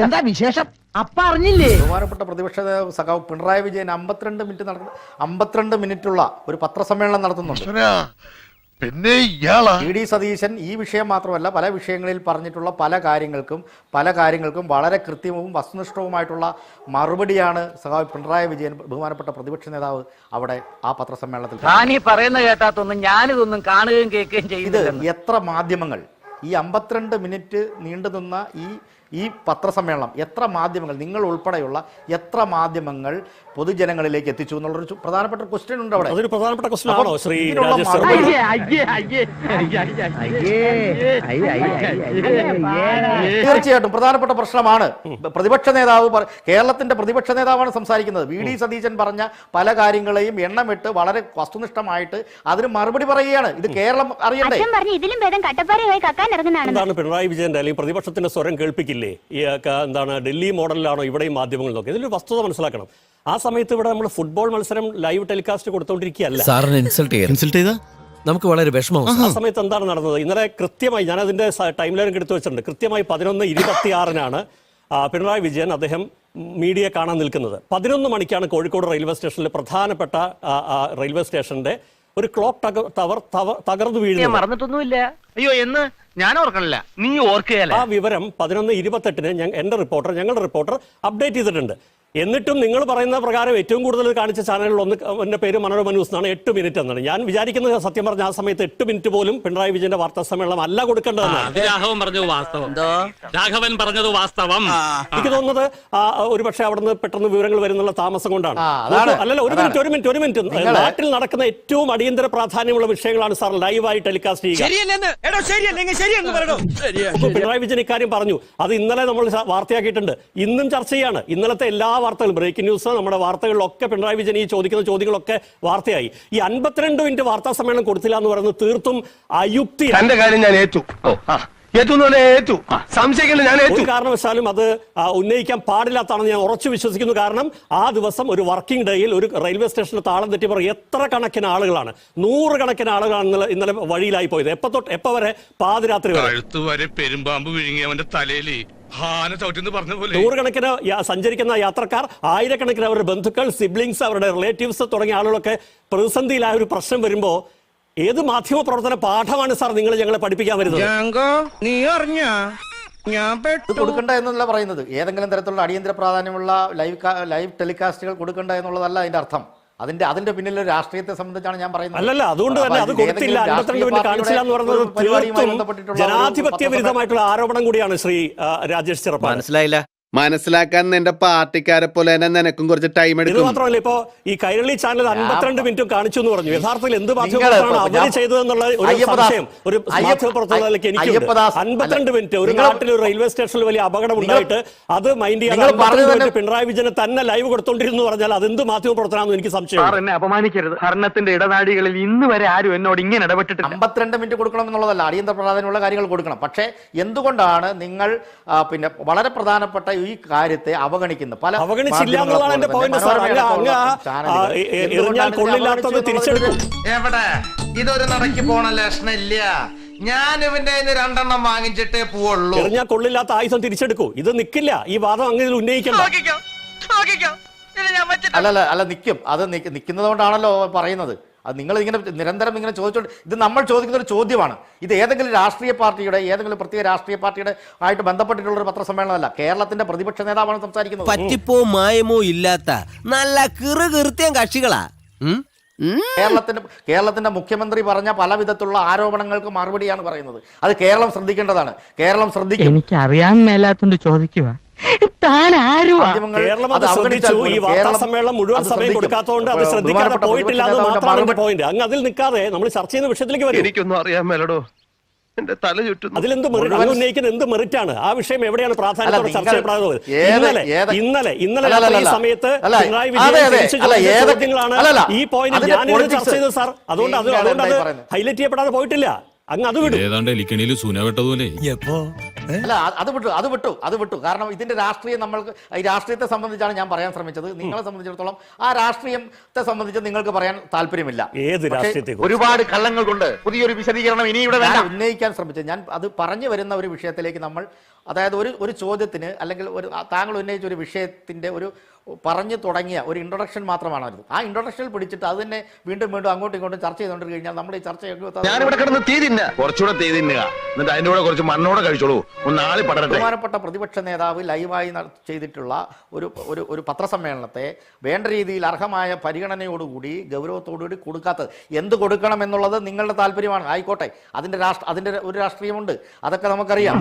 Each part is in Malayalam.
എന്താ വിശേഷം? അപ്പ അറിഞ്ഞില്ലേ? ബഹുമാനപ്പെട്ട പ്രതിപക്ഷ സഖാവ് പിണറായി വിജയൻ 52 മിനിറ്റുള്ള ഒരു പത്രസമ്മേളനം നടത്തുന്നുണ്ട്. പിന്നെ ഇയാളാ ഇ ഡി സതീശൻ ഈ വിഷയം മാത്രമല്ല പല വിഷയങ്ങളിൽ പറഞ്ഞിട്ടുള്ള പല കാര്യങ്ങൾക്കും വളരെ കൃത്യവും വസ്തുനിഷ്ഠവുമായിട്ടുള്ള മറുപടിയാണ് സഖാവ് പിണറായി വിജയൻ ബഹുമാനപ്പെട്ട പ്രതിപക്ഷ നേതാവ് അവിടെ ആ പത്രസമ്മേളനത്തിൽ. താനീ പറയുന്ന കേട്ടാത്തൊന്നും ഞാനിതൊന്നും കാണുകയും കേൾക്കുകയും ഇത് ചെയ്തു. എത്ര മാധ്യമങ്ങൾ ഈ 52 മിനിറ്റ് നീണ്ടുനിന്ന ഈ പത്രസമ്മേളനം എത്ര മാധ്യമങ്ങൾ, നിങ്ങൾ ഉൾപ്പെടെയുള്ള എത്ര മാധ്യമങ്ങൾ പൊതുജനങ്ങളിലേക്ക് എത്തിച്ചു എന്നുള്ളൊരു പ്രധാനപ്പെട്ട ക്വസ്റ്റ്യൻ ഉണ്ട് അവിടെ. അതൊരു പ്രധാനപ്പെട്ട ക്വസ്റ്റ്യൻ ആണോ ശ്രീ രാജേഷ്? തീർച്ചയായിട്ടും പ്രധാനപ്പെട്ട പ്രശ്നമാണ്. പ്രതിപക്ഷ നേതാവ്, കേരളത്തിന്റെ പ്രതിപക്ഷ നേതാവാണ് സംസാരിക്കുന്നത്. വി ഡി സതീശൻ പറഞ്ഞ പല കാര്യങ്ങളെയും എണ്ണമിട്ട് വളരെ വസ്തുനിഷ്ഠമായിട്ട് അതിന് മറുപടി പറയുകയാണ്. ഇത് കേരളം അറിയണ്ടേ? എന്താണ് പിണറായി വിജയന്റെ അല്ലെങ്കിൽ പ്രതിപക്ഷത്തിന്റെ സ്വരം കേൾപ്പിക്കില്ലേ? എന്താണ് ഡൽഹി മോഡലിലാണോ ഇവിടെയും മാധ്യമങ്ങൾ നോക്കി? ഇതിലൊരു വസ്തുത മനസ്സിലാക്കണം. ആ സമയത്ത് ഇവിടെ നമ്മൾ ഫുട്ബോൾ മത്സരം ലൈവ് ടെലികാസ്റ്റ് കൊടുത്തോണ്ടിരിക്കുകയല്ല. ഇൻസൾട്ട് ചെയ്താ നമുക്ക് വളരെ വിഷമം. ആ സമയത്ത് എന്താണ് നടന്നത്? ഇന്നലെ കൃത്യമായി ഞാൻ അതിന്റെ ടൈം ലൈൻ എടുത്തു വെച്ചിട്ടുണ്ട്. കൃത്യമായി 11:26 പിണറായി വിജയൻ അദ്ദേഹം മീഡിയ കാണാൻ നിൽക്കുന്നത്. 11 മണിക്കാണ് കോഴിക്കോട് റെയിൽവേ സ്റ്റേഷനിലെ പ്രധാനപ്പെട്ട റെയിൽവേ സ്റ്റേഷന്റെ ഒരു ക്ലോക്ക് ടവർ തകർന്നു വീഴുന്നു. മറന്നിട്ടൊന്നുമില്ല. അയ്യോ എന്ന് ഞാൻ ഓർക്കണില്ല, നീ ഓർക്കുകയല്ല. ആ വിവരം 11:28 ഞങ്ങളുടെ റിപ്പോർട്ടർ അപ്ഡേറ്റ് ചെയ്തിട്ടുണ്ട്. എന്നിട്ടും നിങ്ങൾ പറയുന്ന പ്രകാരം ഏറ്റവും കൂടുതൽ കാണിച്ച ചാനലുകൾ എന്റെ പേര് മനോരമ ന്യൂസ് എന്നാണ്. 8 മിനിറ്റ് എന്നാണ്. ഞാൻ വിചാരിക്കുന്നത് സത്യം പറഞ്ഞ ആ സമയത്ത് 8 മിനിറ്റ് പോലും പിണറായി വിജയന്റെ വാർത്താ സമ്മേളനം അല്ല കൊടുക്കേണ്ടതെന്നാണ്. രാഘവൻ പറഞ്ഞത് വാസ്തവം. എനിക്ക് തോന്നുന്നത് ഒരുപക്ഷെ അവിടുന്ന് പെട്ടെന്ന് വിവരങ്ങൾ വരുന്നുള്ള താമസം കൊണ്ടാണ്. അല്ലല്ല, ഒരു മിനിറ്റ്. നാട്ടിൽ നടക്കുന്ന ഏറ്റവും അടിയന്തര പ്രാധാന്യമുള്ള വിഷയങ്ങളാണ് സാർ ലൈവായി ടെലികാസ്റ്റ് ചെയ്യുക. പിണറായി വിജയൻ ഇക്കാര്യം പറഞ്ഞു. അത് ഇന്നലെ നമ്മൾ വാർത്തയാക്കിയിട്ടുണ്ട്. ഇന്നും ചർച്ച ചെയ്യാണ്. ഇന്നലത്തെ എല്ലാ വാർത്തകളും, ബ്രേക്കിംഗ് ന്യൂസ്, നമ്മുടെ വാർത്തകളിലൊക്കെ പിണറായി വിജയൻ ഈ ചോദിക്കുന്ന ചോദ്യങ്ങളൊക്കെ വാർത്തയായി. ഈ 52 മിനിറ്റ് വാർത്താ സമ്മേളനം കൊടുത്തില്ല എന്ന് പറയുന്നത് തീർത്തും അയുക്തിയാണ്. എന്റെ കാര്യം ഞാൻ ഏറ്റു. ഒരു കാരണവശാലും അത് ഉന്നയിക്കാൻ പാടില്ലാത്തതാണെന്ന് ഞാൻ ഉറച്ചു വിശ്വസിക്കുന്നു. കാരണം ആ ദിവസം ഒരു വർക്കിംഗ് ഡേയിൽ ഒരു റെയിൽവേ സ്റ്റേഷനിൽ താളം തെറ്റി പറയും എത്ര കണക്കിന് ആളുകളാണ്, 100 കണക്കിന് ആളുകളാണ് ഇന്നലെ വഴിയിലായി പോയത്. എപ്പോ വരെ? പാതിരാത്രി വരെ. പെരുമ്പാമ്പ് വിഴുങ്ങി അവന്റെ തലയില് 100 കണക്കിന് സഞ്ചരിക്കുന്ന യാത്രക്കാർ, 1000 അവരുടെ ബന്ധുക്കൾ, സിബ്ലിങ്സ്, അവരുടെ റിലേറ്റീവ്സ് തുടങ്ങിയ ആളുകളൊക്കെ പ്രതിസന്ധിയിലായ ഒരു പ്രശ്നം വരുമ്പോ ഏത് മാധ്യമ പ്രവർത്തന പാഠമാണ് സാർ നിങ്ങൾ ഞങ്ങളെ പഠിപ്പിക്കാൻ വരുന്നത്? നീ അറിഞ്ഞ കൊടുക്കണ്ട എന്നല്ല പറയുന്നത്. ഏതെങ്കിലും തരത്തിലുള്ള അടിയന്തര പ്രാധാന്യമുള്ള ലൈവ് ടെലികാസ്റ്റുകൾ കൊടുക്കണ്ട എന്നുള്ളതല്ല അതിന്റെ അർത്ഥം. അതിന്റെ പിന്നിലെ രാഷ്ട്രീയത്തെ സംബന്ധിച്ചാണ് ഞാൻ പറയുന്നത്. അല്ലല്ല, അതുകൊണ്ട് തന്നെ അത് കൊടുത്തില്ല, 52 മിനിറ്റ് കാണിച്ചില്ല എന്ന് പറയുന്നത് ജനാധിപത്യ വിരുദ്ധമായിട്ടുള്ള ആരോപണം കൂടിയാണ്. ശ്രീ രാജേഷ് ചെറുപ്പം, മനസ്സിലായില്ല? മനസ്സിലാക്കാൻ എന്റെ പാർട്ടിക്കാരെ പോലെ തന്നെ നിനക്കും കുറച്ച് ടൈം എടുക്കും. ഇത് മാത്രമല്ല, ഇപ്പോ ഈ കൈരളി ചാനൽ 52 മിനിറ്റും കാണിച്ചു എന്ന് പറഞ്ഞു. യഥാർത്ഥത്തിൽ എന്ത് മാധ്യമപ്രവർത്തനമാണ് അവര് ചെയ്തതെന്നുള്ള ഒരു സംശയം ഒരു മാധ്യമപ്രവർത്തനത്തിലേക്ക് എനിക്കുണ്ട്. 52 മിനിറ്റ് ഒരു നാട്ടിൽ ഒരു റെയിൽവേ സ്റ്റേഷനിൽ വലിയ അപകടം ഉണ്ടായിട്ട് അത് മൈൻഡ് ചെയ്യാൻ പിണറായി വിജയനെ തന്നെ ലൈവ് കൊടുത്തോണ്ടിരുന്നു പറഞ്ഞാൽ അതെന്ത് മാധ്യമപ്രവർത്തനമാണെന്ന് എനിക്ക് സംശയം. എന്നെ അപമാനിക്കരുത്. ഭരണത്തിന്റെ ഇടനാഴികളിൽ ഇന്ന് വരെ ആരും എന്നോട് ഇങ്ങനെ ഇടപെട്ടിട്ടില്ല. 52 മിനിറ്റ് കൊടുക്കണം എന്നുള്ളതല്ല, അടിയന്തര പ്രാധാന്യമുള്ള കാര്യങ്ങൾ കൊടുക്കണം. പക്ഷേ എന്തുകൊണ്ടാണ് നിങ്ങൾ പിന്നെ വളരെ പ്രധാനപ്പെട്ട ഈ കാര്യത്തെ അവഗണിക്കുന്നു? അവഗണിച്ചില്ല എന്നുള്ളതാണ് എന്റെ പോയിന്റ്. കൊള്ളില്ലാത്തത് തിരിച്ചെടുക്കും. എവിടെ ഇതൊരു നടക്കി പോണ ലക്ഷണില്ല. ഞാൻ ഇവന്റെ 2 വാങ്ങിച്ചിട്ടേ പോവുള്ളൂ. എറിഞ്ഞാൽ കൊള്ളില്ലാത്ത ആയുധം തിരിച്ചെടുക്കൂ. ഇത് നിൽക്കില്ല. ഈ വാദം അങ്ങനെ ഉന്നയിക്കണം. അല്ല നിൽക്കും. അത് നിൽക്കുന്നത് കൊണ്ടാണല്ലോ പറയുന്നത്. അത് നിങ്ങൾ ഇങ്ങനെ നിരന്തരം ഇങ്ങനെ ചോദിച്ചോണ്ട്, ഇത് നമ്മൾ ചോദിക്കുന്ന ഒരു ചോദ്യമാണ്. ഇത് ഏതെങ്കിലും രാഷ്ട്രീയ പാർട്ടിയുടെ, ഏതെങ്കിലും പ്രത്യേക രാഷ്ട്രീയ പാർട്ടിയുടെ ആയിട്ട് ബന്ധപ്പെട്ടിട്ടുള്ള ഒരു പത്രസമ്മേളനമല്ല. കേരളത്തിന്റെ പ്രതിപക്ഷ നേതാവാണ് സംസാരിക്കുന്നത്. പറ്റിപ്പോ മായമോ ഇല്ലാത്ത നല്ല കൃത്യം കക്ഷികളാ. കേരളത്തിന്റെ മുഖ്യമന്ത്രി പറഞ്ഞ പല വിധത്തിലുള്ള ആരോപണങ്ങൾക്ക് മറുപടിയാണ് പറയുന്നത്. അത് കേരളം ശ്രദ്ധിക്കേണ്ടതാണ്. കേരളം ശ്രദ്ധിക്കും. എനിക്ക് അറിയാൻ മേലാത്തോണ്ട് ചോദിക്കുക. കേരളം അത് ശ്രദ്ധിച്ചു. ഈ വാർത്താ സമ്മേളനം മുഴുവൻ സമയം കൊടുക്കാത്തതുകൊണ്ട് അത് ശ്രദ്ധിക്കാതെ പോയിട്ടില്ല എന്ന് മാത്രമാണ് എന്റെ പോയിന്റ്. അങ്ങ് അതിൽ നിൽക്കാതെ നമ്മൾ ചർച്ച ചെയ്യുന്ന വിഷയത്തിലേക്ക് വരും. എനിക്കൊന്നും അറിയാൻ മേലടോ, എന്റെ തല ചുറ്റും. അതിലെന്ത് ഉന്നയിക്കുന്ന എന്ത് മെറിറ്റ് ആണ്? ആ വിഷയം എവിടെയാണ് പ്രാധാന്യത്തോടെ ചർച്ച ചെയ്യപ്പെടുന്നത്? ഇന്നലെ ഈ സമയത്ത് പിണറായി വിജയൻ ചോദ്യങ്ങളാണ് ഈ പോയിന്റ് ഞാനിവിടെ ചർച്ച ചെയ്തത് സാർ. അതുകൊണ്ട് അത് ഹൈലൈറ്റ് ചെയ്യപ്പെടാതെ പോയിട്ടില്ല. അങ്ങ് അത് വിടും. ഏതാണ്ട് എലിക്കണിയിൽ സൂന വെട്ടതുപോലെ. എപ്പോ അല്ല അത് വിട്ടു കാരണം ഇതിന്റെ രാഷ്ട്രീയം നമ്മൾക്ക് ഈ രാഷ്ട്രീയത്തെ സംബന്ധിച്ചാണ് ഞാൻ പറയാൻ ശ്രമിച്ചത്. നിങ്ങളെ സംബന്ധിച്ചിടത്തോളം ആ രാഷ്ട്രീയത്തെ സംബന്ധിച്ച് നിങ്ങൾക്ക് പറയാൻ താല്പര്യമില്ല. ഏത് രാഷ്ട്രീയത്തെ ഒരുപാട് കള്ളങ്ങൾ കൊണ്ട് പുതിയൊരു വിശദീകരണം ഇനി ഇവിടെ വേണ്ട. ഉന്നയിക്കാൻ ശ്രമിച്ചത് ഞാൻ അത് പറഞ്ഞു വരുന്ന ഒരു വിഷയത്തിലേക്ക് നമ്മൾ, അതായത് ഒരു ചോദ്യത്തിന് അല്ലെങ്കിൽ താങ്കൾ ഉന്നയിച്ച ഒരു വിഷയത്തിന്റെ ഒരു പറഞ്ഞു തുടങ്ങിയ ഒരു ഇൻട്രൊഡക്ഷൻ മാത്രമാണ് അത്. ആ ഇൻട്രൊഡക്ഷനിൽ പിടിച്ചിട്ട് അത് തന്നെ വീണ്ടും അങ്ങോട്ടും ഇങ്ങോട്ടും ചർച്ച ചെയ്തുകൊണ്ട് കഴിഞ്ഞാൽ നമ്മൾ ഈ ചർച്ച ഞാനിവിടെ കിടന്ന് തീ തിന്ന കുറച്ചുകൂടെ തീ തിന്നുക, എന്നിട്ട് അതിന്റെ കൂടെ കുറച്ച് മണ്ണോടെ കഴിച്ചോളൂ, ഒന്ന് ആളി പടരട്ടെ. ബഹുമാനപ്പെട്ട പ്രതിപക്ഷ നേതാവ് ലൈവായി ചെയ്തിട്ടുള്ള ഒരു പത്രസമ്മേളനത്തെ വേണ്ട രീതിയിൽ അർഹമായ പരിഗണനയോടുകൂടി ഗൗരവത്തോടുകൂടി കൊടുക്കാത്തത് എന്ത് കൊടുക്കണം എന്നുള്ളത് നിങ്ങളുടെ താല്പര്യമാണ്, ആയിക്കോട്ടെ. അതിന്റെ ഒരു രാഷ്ട്രീയമുണ്ട്, അതൊക്കെ നമുക്കറിയാം.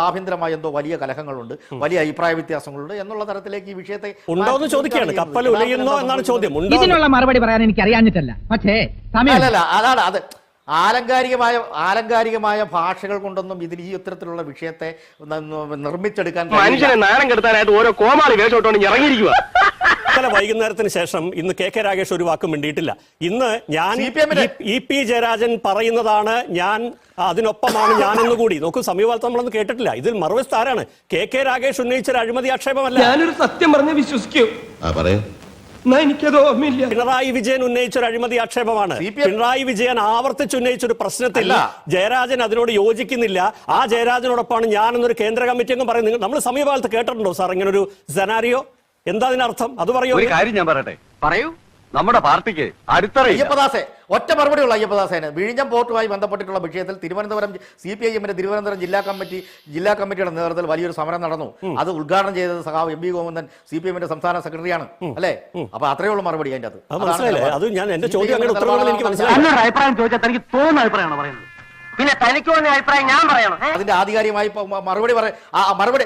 ആഭ്യന്തരമായ എന്തോ വലിയ കലഹങ്ങളുണ്ട്, വലിയ അഭിപ്രായ വ്യത്യാസങ്ങളുണ്ട് എന്നുള്ള തരത്തിലേക്ക് ഈ വിഷയത്തെ ഉണ്ടോന്ന് ചോദിക്കുകയാണ്. കപ്പൽ ഉലയുന്നോ എന്നാണ് ചോദ്യം. ഇതിനുള്ള മറുപടി പറയാൻ എനിക്ക് അറിയാഞ്ഞിട്ടല്ല, പക്ഷേ അല്ലല്ല അതാണ് അത് ആലങ്കാരികമായ ഭാഷകൾ കൊണ്ടൊന്നും ഇതിൽ ഈ ഇത്തരത്തിലുള്ള വിഷയത്തെ നിർമ്മിച്ചെടുക്കാൻ മനുഷ്യനെ നാണം കെടുത്താനായിട്ട് ഓരോ കോമാളി വേഷോട്ടോണ്ട് ഇറങ്ങിയിരിക്കുക. ഇന്നലെ വൈകുന്നേരത്തിന് ശേഷം ഇന്ന് കെ രാഗേഷ് ഒരു വാക്കും മിണ്ടിയിട്ടില്ല. ഇന്ന് ഞാൻ EP ജയരാജൻ പറയുന്നതാണ്, ഞാൻ അതിനൊപ്പമാണ് ഞാനെന്ന് കൂടി നോക്കൂ. സമീപകാലത്ത് നമ്മളൊന്നും കേട്ടിട്ടില്ല. ഇതിൽ മറുവശത്ത് ആരാണ്? കെ രാഗേഷ് ഉന്നയിച്ച ഒരു അഴിമതി ആക്ഷേപമല്ല. ഞാനൊരു സത്യം പറഞ്ഞ് വിശ്വസിക്കൂ, എനിക്കത് ഓർമ്മയില്ല. പിണറായി വിജയൻ ഉന്നയിച്ച ഒരു അഴിമതി ആക്ഷേപമാണ്. പിണറായി വിജയൻ ആവർത്തിച്ച് ഉന്നയിച്ച ഒരു പ്രശ്നത്തിൽ ജയരാജൻ അതിനോട് യോജിക്കുന്നില്ല. ആ ജയരാജനോടൊപ്പമാണ് ഞാനെന്നൊരു കേന്ദ്ര കമ്മിറ്റി അങ്ങ് പറയുന്നത്. നമ്മൾ സമീപകാലത്ത് കേട്ടിട്ടുണ്ടോ സാർ ഇങ്ങനെ ഒരു സെനാരിയോ? എന്താ അതിനർത്ഥം? അത് പറയൂ. ഒരു കാര്യം ഞാൻ പറയട്ടെ, പറയൂ. നമ്മുടെ പാർട്ടിക്ക് അയ്യപ്പദാസെ ഒറ്റ മറുപടിയുള്ള അയ്യപ്പദാസേന് വിഴിഞ്ഞം പോർട്ടുമായി ബന്ധപ്പെട്ടിട്ടുള്ള വിഷയത്തിൽ തിരുവനന്തപുരം CPIM-ന്റെ തിരുവനന്തപുരം ജില്ലാ കമ്മിറ്റിയുടെ നേതൃത്വത്തിൽ വലിയൊരു സമരം നടന്നു. അത് ഉദ്ഘാടനം ചെയ്തത് സഖാവ് MB ഗോവിന്ദൻ CPIM-ന്റെ സംസ്ഥാന സെക്രട്ടറിയാണ്, അല്ലേ? അപ്പൊ അത്രയേ ഉള്ളൂ മറുപടി അതിന്റെ അത്. അത് ഞാൻ എന്റെ ചോദ്യം എനിക്ക് മനസ്സിലായി. അഭിപ്രായം ചോദിച്ചാൽ തനിക്ക് തോന്നുന്ന അഭിപ്രായമാണ് പറയുന്നത്, പിന്നെ തനിക്ക് തോന്നിയ അഭിപ്രായം ഞാൻ പറയണം. അതിന്റെ ആധികാരികമായി മറുപടി മറുപടി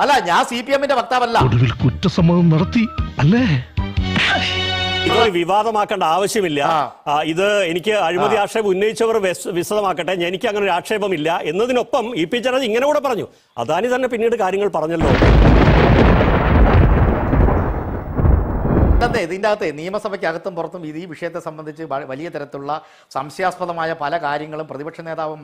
അല്ല ഞാൻ CPIM-ന്റെ വക്താവല്ല. കുറ്റസമ്മതം നടത്തി അല്ലേ? ഇതൊരു വിവാദമാക്കേണ്ട ആവശ്യമില്ല. ഇത് എനിക്ക് അഴിമതി ആക്ഷേപം ഉന്നയിച്ചവർ വിശദമാക്കട്ടെ, എനിക്ക് അങ്ങനെ ഒരു ആക്ഷേപമില്ല എന്നതിനൊപ്പം EP ജയരാജൻ ഇങ്ങനെ കൂടെ പറഞ്ഞു. അദാനി തന്നെ പിന്നീട് കാര്യങ്ങൾ പറഞ്ഞല്ലോ. ഇതിൻ്റെ അകത്ത് നിയമസഭയ്ക്ക് അകത്തും പുറത്തും ഈ വിഷയത്തെ സംബന്ധിച്ച് വലിയ തരത്തിലുള്ള സംശയാസ്പദമായ പല കാര്യങ്ങളും പ്രതിപക്ഷ നേതാവും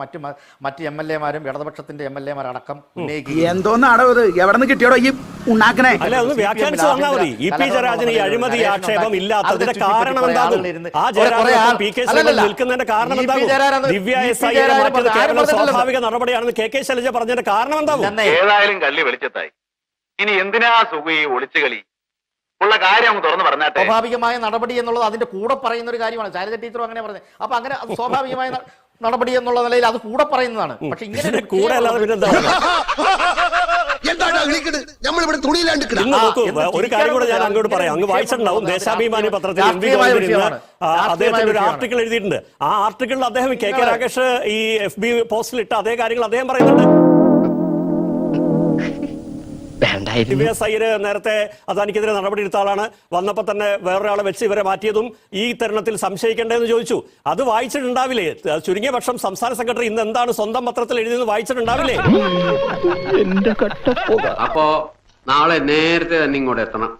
മറ്റ് MLA-മാരും ഇടതുപക്ഷത്തിന്റെ MLA-മാരടക്കം ഉന്നയിക്കുകയും എന്തോന്നാണോ ഇത് എവിടെ നിന്ന് കിട്ടിയോടോ ഈ ഉണ്ടാക്കണേ? അല്ല, ഒന്ന് വ്യാഖ്യാനിച്ചു തന്നാൽ മതി. EP ജയരാജൻ ഈ അഴിമതി ആക്ഷേപം ഇല്ലാത്തതിന്റെ കാരണം എന്താകും? ആ ജയരാജൻ PK ശൈലജ നിൽക്കുന്നതിന്റെ കാരണം എന്താകും? ദിവ്യ SI മാറ്റിയത് കേരള സ്വാഭാവിക നടപടിയാണെന്ന് KK ശൈലജ പറഞ്ഞതിന്റെ കാരണം എന്താകും? ഏതായാലും കള്ളി വെളിച്ചത്തായി. ഇനി എന്തിനാ സുഖി ഒളിച്ചു കളി? ഉള്ള കാര്യം തുറന്നു പറഞ്ഞാട്ടെ. സ്വാഭാവികമായ നടപടി എന്നുള്ളത് അതിന്റെ കൂടെ പറയുന്ന ഒരു കാര്യമാണ്. ശൈലജ ടീച്ചറും അങ്ങനെ പറഞ്ഞത്. അപ്പൊ അങ്ങനെ സ്വാഭാവികമായ നടപടി എന്നുള്ള നിലയിൽ അത് കൂടെ പറയുന്നതാണ്. പക്ഷെ ഇങ്ങനെ കൂടെ അല്ലാതെ പിന്നെന്താ? ഒരു കാര്യം കൂടെ ഞാൻ അങ്ങോട്ട് പറയാം. അങ്ങ് വായിച്ചിട്ടുണ്ടാവും, ദേശാഭിമാനി പത്രത്തിൽ അദ്ദേഹത്തിന്റെ ഒരു ആർട്ടിക്കിൾ എഴുതിയിട്ടുണ്ട്. ആ ആർട്ടിക്കിളിൽ അദ്ദേഹം കെ രാഗേഷ് ഈ FB പോസ്റ്റിൽ ഇട്ട അതേ കാര്യങ്ങൾ അദ്ദേഹം പറയുന്നുണ്ട്. നേരത്തെ അദാനിക്കെതിരെ നടപടി എടുത്ത ആളാണ്, വന്നപ്പോ തന്നെ വേറൊരാളെ വെച്ച് ഇവരെ മാറ്റിയതും ഈ തരുണത്തിൽ സംശയിക്കേണ്ടതെന്ന് ചോദിച്ചു. അത് വായിച്ചിട്ടുണ്ടാവില്ലേ? ചുരുങ്ങിയ പക്ഷം സംസ്ഥാന സെക്രട്ടറി ഇന്ന് എന്താണ് സ്വന്തം പത്രത്തിൽ എഴുതിയെന്ന് വായിച്ചിട്ടുണ്ടാവില്ലേ? അപ്പോ നാളെ നേരത്തെ തന്നെ ഇങ്ങോട്ട് എത്തണം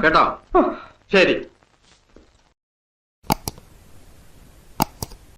കേട്ടോ. ശരി.